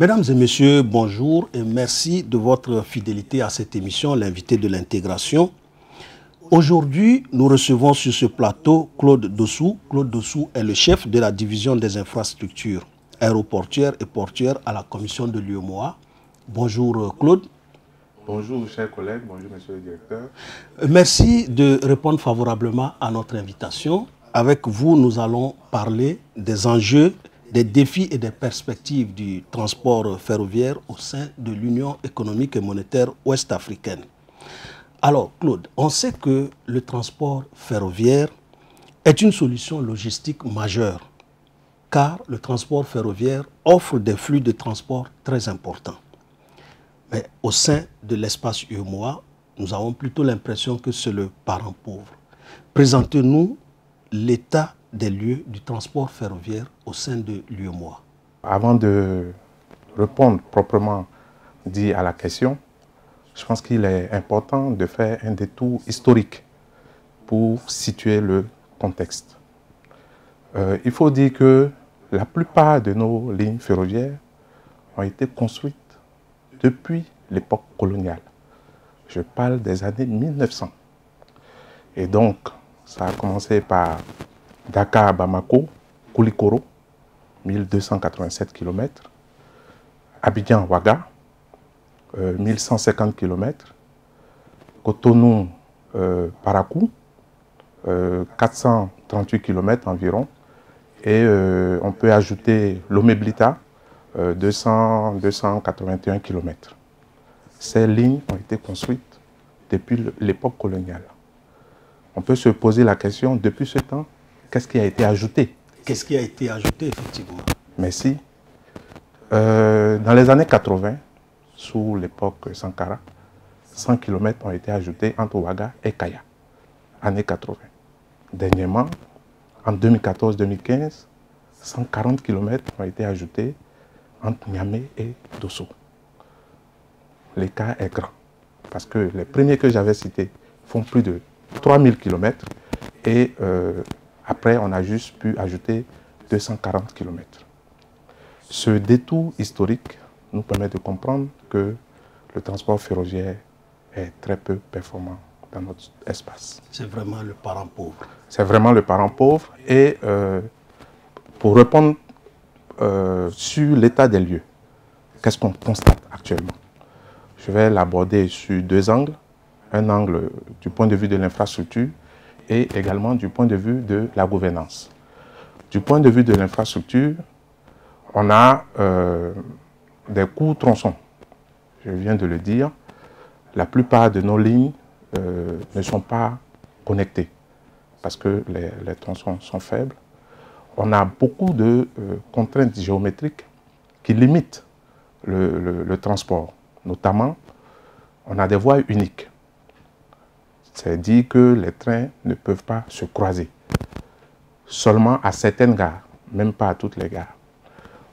Mesdames et messieurs, bonjour et merci de votre fidélité à cette émission, l'invité de l'intégration. Aujourd'hui, nous recevons sur ce plateau Claude Dossou. Claude Dossou est le chef de la division des infrastructures aéroportuaires et portuaires à la commission de l'UEMOA. Bonjour Claude. Bonjour chers collègues, bonjour monsieur le directeur. Merci de répondre favorablement à notre invitation. Avec vous, nous allons parler des enjeux, des défis et des perspectives du transport ferroviaire au sein de l'Union économique et monétaire ouest-africaine. Alors, Claude, on sait que le transport ferroviaire est une solution logistique majeure, car le transport ferroviaire offre des flux de transport très importants. Mais au sein de l'espace UEMOA, nous avons plutôt l'impression que c'est le parent pauvre. Présentez-nous l'état des lieux du transport ferroviaire au sein de l'UEMOA. Avant de répondre proprement dit à la question, je pense qu'il est important de faire un détour historique pour situer le contexte. Il faut dire que la plupart de nos lignes ferroviaires ont été construites depuis l'époque coloniale. Je parle des années 1900. Et donc, ça a commencé par Dakar-Bamako, Koulikoro, 1287 km, Abidjan-Ouaga, 1150 km, Cotonou-Parakou, 438 km environ, et on peut ajouter Lomé-Blita, 281 km. Ces lignes ont été construites depuis l'époque coloniale. On peut se poser la question, depuis ce temps, qu'est-ce qui a été ajouté? Qu'est-ce qui a été ajouté, effectivement? Merci. Dans les années 80, sous l'époque Sankara, 100 km ont été ajoutés entre Ouaga et Kaya, années 80. Dernièrement, en 2014-2015, 140 km ont été ajoutés entre Niamey et Dosso. L'écart est grand, parce que les premiers que j'avais cités font plus de 3000 km et après on a juste pu ajouter 240 km. Ce détour historique nous permet de comprendre que le transport ferroviaire est très peu performant dans notre espace. C'est vraiment le parent pauvre. C'est vraiment le parent pauvre. Et pour répondre sur l'état des lieux, qu'est-ce qu'on constate actuellement? Je vais l'aborder sur deux angles. Un angle du point de vue de l'infrastructure et également du point de vue de la gouvernance. Du point de vue de l'infrastructure, on a des courts tronçons. Je viens de le dire, la plupart de nos lignes ne sont pas connectées parce que les tronçons sont faibles. On a beaucoup de contraintes géométriques qui limitent le transport. Notamment, on a des voies uniques. C'est-à-dire que les trains ne peuvent pas se croiser. Seulement à certaines gares, même pas à toutes les gares.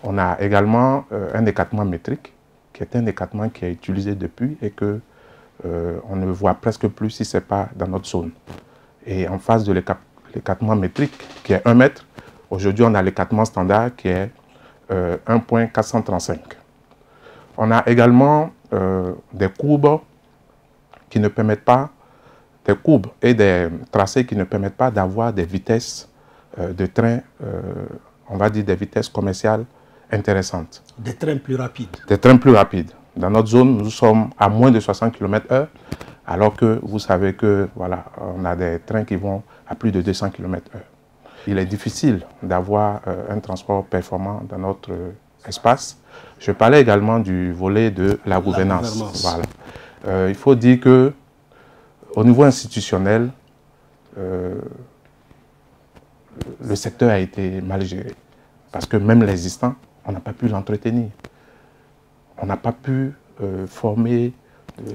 On a également un écartement métrique, qui est un écartement qui est utilisé depuis et que on ne voit presque plus si ce n'est pas dans notre zone. Et en face de l'écartement métrique, qui est 1 mètre, aujourd'hui on a l'écartement standard qui est 1,435. On a également des courbes qui ne permettent pas, des courbes et des tracés qui ne permettent pas d'avoir des vitesses de train, on va dire des vitesses commerciales intéressantes. Des trains plus rapides. Des trains plus rapides. Dans notre zone, nous sommes à moins de 60 km/h, alors que vous savez que voilà, on a des trains qui vont à plus de 200 km/h. Il est difficile d'avoir un transport performant dans notre espace. Je parlais également du volet de la gouvernance. Voilà. Il faut dire que au niveau institutionnel, le secteur a été mal géré. Parce que même l'existant, on n'a pas pu l'entretenir. On n'a pas pu former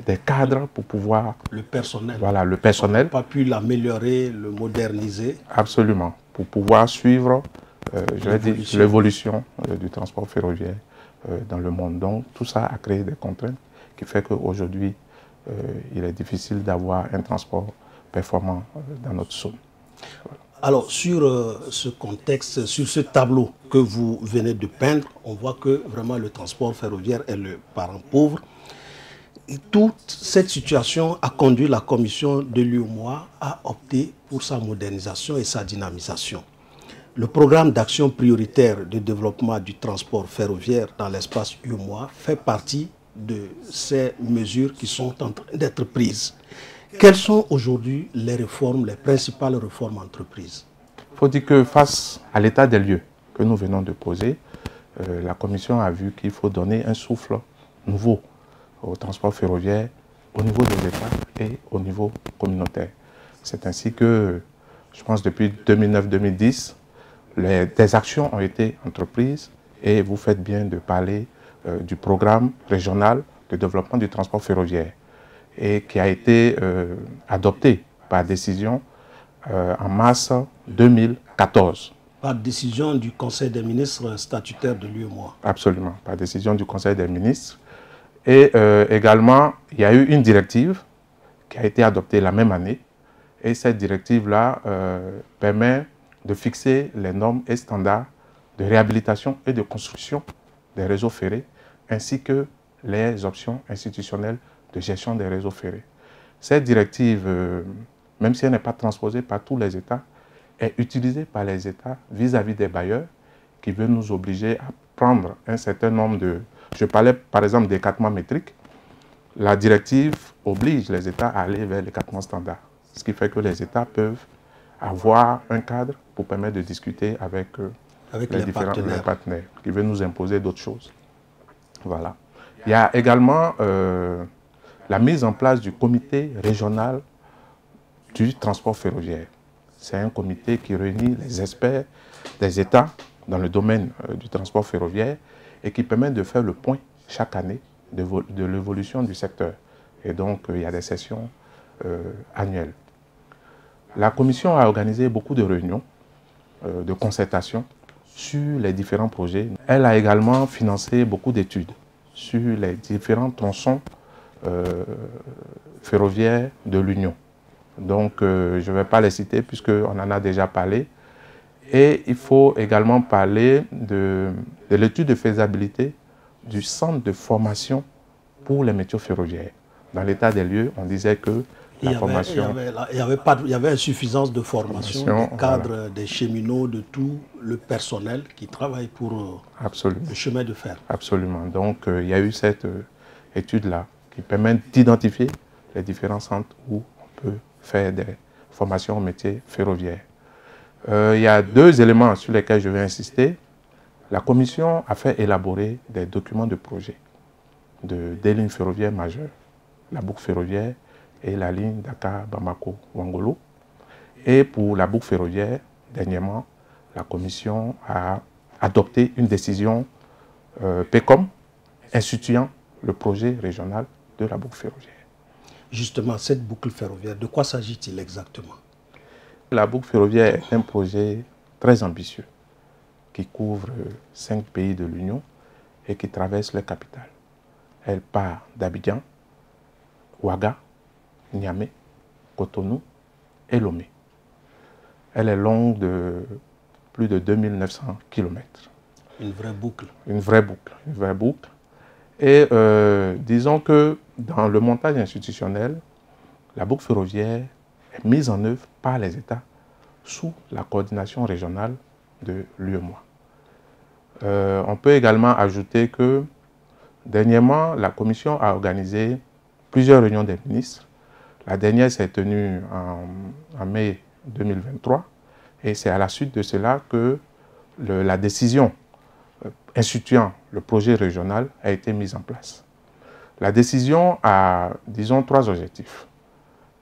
des cadres pour pouvoir... Le personnel. Voilà, le personnel. On n'a pas pu l'améliorer, le moderniser. Absolument. Pour pouvoir suivre, je vais dire, l'évolution du transport ferroviaire dans le monde. Donc, tout ça a créé des contraintes qui fait qu'aujourd'hui, il est difficile d'avoir un transport performant dans notre zone. Voilà. Alors, sur ce contexte, sur ce tableau que vous venez de peindre, on voit que vraiment le transport ferroviaire est le parent pauvre. Et toute cette situation a conduit la commission de l'UEMOA à opter pour sa modernisation et sa dynamisation. Le programme d'action prioritaire de développement du transport ferroviaire dans l'espace UEMOA fait partie de ces mesures qui sont en train d'être prises. Quelles sont aujourd'hui les réformes, les principales réformes entreprises? Il faut dire que face à l'état des lieux que nous venons de poser, la Commission a vu qu'il faut donner un souffle nouveau au transport ferroviaire au niveau des États et au niveau communautaire. C'est ainsi que, je pense, depuis 2009-2010, des actions ont été entreprises et vous faites bien de parler du programme régional de développement du transport ferroviaire et qui a été adopté par décision en mars 2014. Par décision du Conseil des ministres statutaire de l'UEMOA. Absolument, par décision du Conseil des ministres. Et également, il y a eu une directive qui a été adoptée la même année. Et cette directive-là permet de fixer les normes et standards de réhabilitation et de construction des réseaux ferrés, ainsi que les options institutionnelles de gestion des réseaux ferrés. Cette directive, même si elle n'est pas transposée par tous les États, est utilisée par les États vis-à-vis des bailleurs qui veulent nous obliger à prendre un certain nombre de... Je parlais par exemple d'écartement métrique. La directive oblige les États à aller vers l'écartement standard, ce qui fait que les États peuvent avoir un cadre pour permettre de discuter avec les différents partenaires qui veulent nous imposer d'autres choses. Voilà. Il y a également la mise en place du comité régional du transport ferroviaire. C'est un comité qui réunit les experts des États dans le domaine du transport ferroviaire et qui permet de faire le point chaque année de l'évolution du secteur. Et donc, il y a des sessions annuelles. La Commission a organisé beaucoup de réunions, de concertation sur les différents projets. Elle a également financé beaucoup d'études sur les différents tronçons ferroviaires de l'Union. Donc, je ne vais pas les citer puisqu'on en a déjà parlé. Et il faut également parler de l'étude de faisabilité du centre de formation pour les métiers ferroviaires. Dans l'état des lieux, on disait que la formation... Il y avait insuffisance de formation des cadres, voilà, des cheminots, de tout le personnel qui travaille pour le chemin de fer. Absolument. Donc, il y a eu cette étude-là qui permet d'identifier les différents centres où on peut faire des formations au métier ferroviaire. Il y a deux éléments sur lesquels je vais insister. La Commission a fait élaborer des documents de projet des lignes ferroviaires majeures, la boucle ferroviaire et la ligne Dakar-Bamako-Wangolo. Et pour la boucle ferroviaire, dernièrement, la Commission a adopté une décision PECOM instituant le projet régional de la boucle ferroviaire. Justement, cette boucle ferroviaire, de quoi s'agit-il exactement? La boucle ferroviaire est un projet très ambitieux qui couvre 5 pays de l'Union et qui traverse les capitales. Elle part d'Abidjan, Ouaga, Niamey, Cotonou et Lomé. Elle est longue de plus de 2900 km. Une vraie boucle. Une vraie boucle. Une vraie boucle. Et disons que dans le montage institutionnel, la boucle ferroviaire est mise en œuvre par les États sous la coordination régionale de l'UEMOA. On peut également ajouter que dernièrement, la Commission a organisé plusieurs réunions des ministres. La dernière s'est tenue en mai 2023 et c'est à la suite de cela que la décision instituant le projet régional a été mise en place. La décision a, disons, 3 objectifs.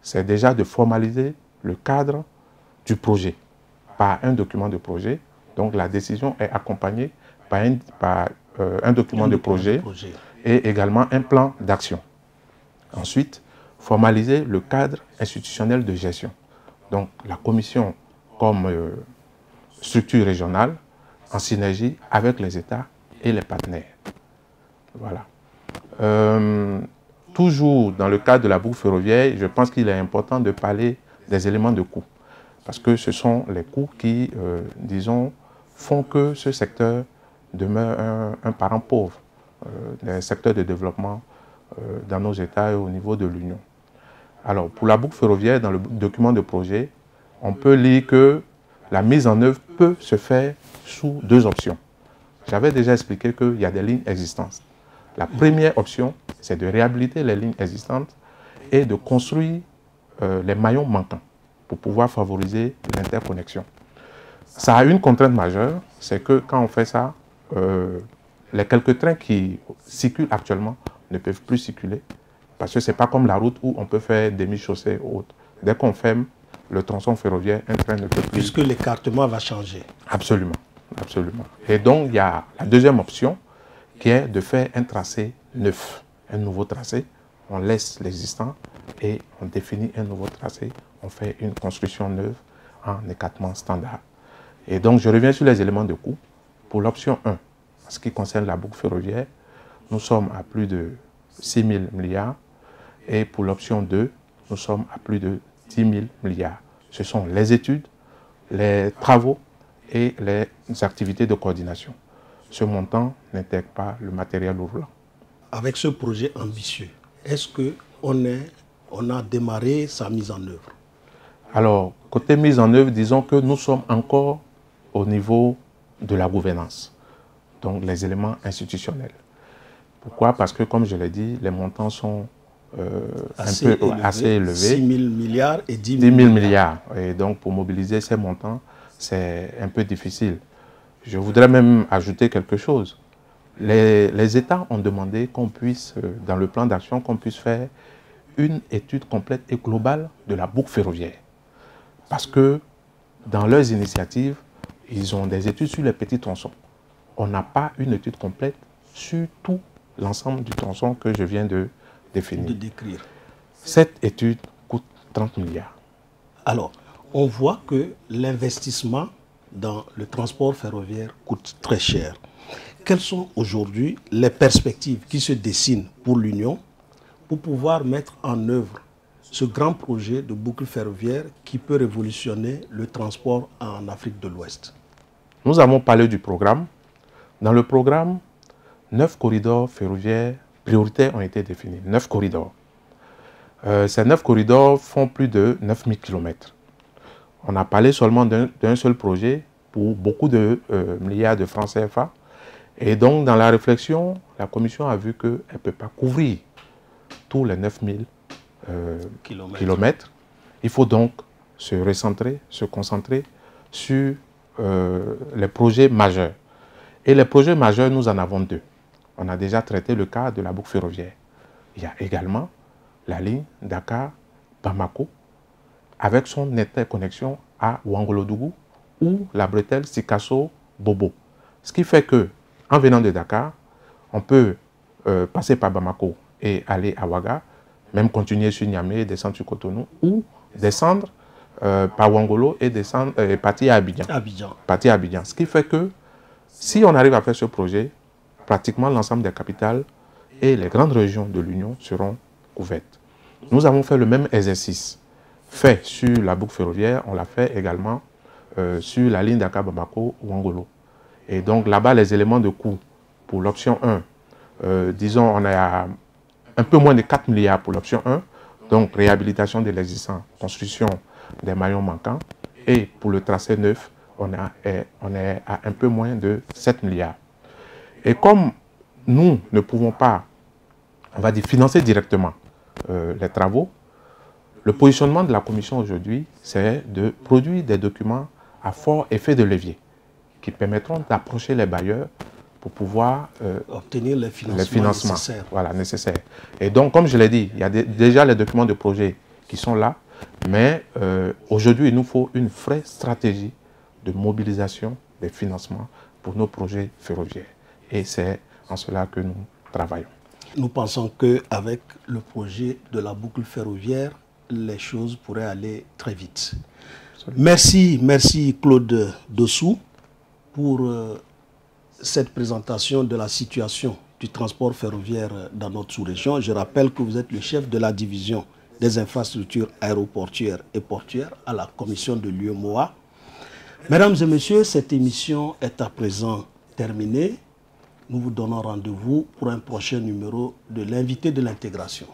C'est déjà de formaliser le cadre du projet par un document de projet. Donc la décision est accompagnée par un document de projet et également un plan d'action. Ensuite, formaliser le cadre institutionnel de gestion. Donc la Commission comme structure régionale en synergie avec les États et les partenaires. Voilà. Toujours dans le cadre de la boucle ferroviaire, je pense qu'il est important de parler des éléments de coût. parce que ce sont les coûts qui, disons, font que ce secteur demeure un parent pauvre des secteurs de développement dans nos États et au niveau de l'Union. Alors, pour la boucle ferroviaire, dans le document de projet, on peut lire que la mise en œuvre peut se faire sous deux options. J'avais déjà expliqué qu'il y a des lignes existantes. La première option, c'est de réhabiliter les lignes existantes et de construire les maillons manquants pour pouvoir favoriser l'interconnexion. Ça a une contrainte majeure, c'est que quand on fait ça, les quelques trains qui circulent actuellement ne peuvent plus circuler parce que ce n'est pas comme la route où on peut faire demi-chaussée ou autre. Dès qu'on ferme le tronçon ferroviaire, un train ne peut plus. Puisque l'écartement va changer. Absolument, absolument. Et donc, il y a la deuxième option qui est de faire un tracé neuf, un nouveau tracé. On laisse l'existant et on définit un nouveau tracé. On fait une construction neuve en écartement standard. Et donc, je reviens sur les éléments de coût. Pour l'option 1, en ce qui concerne la boucle ferroviaire, nous sommes à plus de 6 000 milliards. Et pour l'option 2, nous sommes à plus de 10 000 milliards. Ce sont les études, les travaux et les activités de coordination. Ce montant n'intègre pas le matériel roulant. Avec ce projet ambitieux, est-ce qu'on a démarré sa mise en œuvre? Alors, côté mise en œuvre, disons que nous sommes encore au niveau de la gouvernance, donc les éléments institutionnels. Pourquoi? Parce que, comme je l'ai dit, les montants sont assez élevés. 6 000 milliards et 10 000 milliards. milliards. Et donc, pour mobiliser ces montants, c'est un peu difficile. Je voudrais même ajouter quelque chose. Les États ont demandé qu'on puisse, dans le plan d'action, qu'on puisse faire une étude complète et globale de la boucle ferroviaire. Parce que dans leurs initiatives, ils ont des études sur les petits tronçons. On n'a pas une étude complète sur tout l'ensemble du tronçon que je viens de définir. De décrire. Cette étude coûte 30 milliards. Alors, on voit que l'investissement dans le transport ferroviaire coûte très cher. Quelles sont aujourd'hui les perspectives qui se dessinent pour l'Union pour pouvoir mettre en œuvre ce grand projet de boucle ferroviaire qui peut révolutionner le transport en Afrique de l'Ouest? Nous avons parlé du programme. Dans le programme, 9 corridors ferroviaires prioritaires ont été définis. 9 corridors. Ces 9 corridors font plus de 9 000 km. On a parlé seulement d'un seul projet pour beaucoup de milliards de francs CFA. Et donc, dans la réflexion, la Commission a vu qu'elle ne peut pas couvrir tous les 9 000 kilomètres. Il faut donc se recentrer, se concentrer sur les projets majeurs. Et les projets majeurs, nous en avons deux. On a déjà traité le cas de la boucle ferroviaire. Il y a également la ligne Dakar-Bamako avec son interconnexion à Ouangolodougou ou la bretelle Sikasso-Bobo. Ce qui fait que, en venant de Dakar, on peut passer par Bamako et aller à Ouaga, même continuer sur Niamey et descendre sur Cotonou, ou descendre par Ouangolo et descendre partir à Abidjan. Partir à Abidjan. Ce qui fait que, si on arrive à faire ce projet, pratiquement l'ensemble des capitales et les grandes régions de l'Union seront couvertes. Nous avons fait le même exercice fait sur la boucle ferroviaire, on l'a fait également sur la ligne Dakar-Bamako ou Ouangolo. Et donc là-bas, les éléments de coût pour l'option 1, disons, on a un peu moins de 4 milliards pour l'option 1, donc réhabilitation de l'existant, construction des maillons manquants. Et pour le tracé neuf, on est à un peu moins de 7 milliards. Et comme nous ne pouvons pas, on va dire, financer directement les travaux, le positionnement de la Commission aujourd'hui, c'est de produire des documents à fort effet de levier qui permettront d'approcher les bailleurs pour pouvoir obtenir les financements nécessaires. Voilà, nécessaires. Et donc, comme je l'ai dit, il y a déjà les documents de projet qui sont là, mais aujourd'hui, il nous faut une vraie stratégie de mobilisation des financements pour nos projets ferroviaires. Et c'est en cela que nous travaillons. Nous pensons qu'avec le projet de la boucle ferroviaire, les choses pourraient aller très vite. Merci Claude Dossou pour cette présentation de la situation du transport ferroviaire dans notre sous-région. Je rappelle que vous êtes le chef de la division des infrastructures aéroportuaires et portuaires à la commission de l'UEMOA. Mesdames et messieurs, cette émission est à présent terminée. Nous vous donnons rendez-vous pour un prochain numéro de l'invité de l'intégration.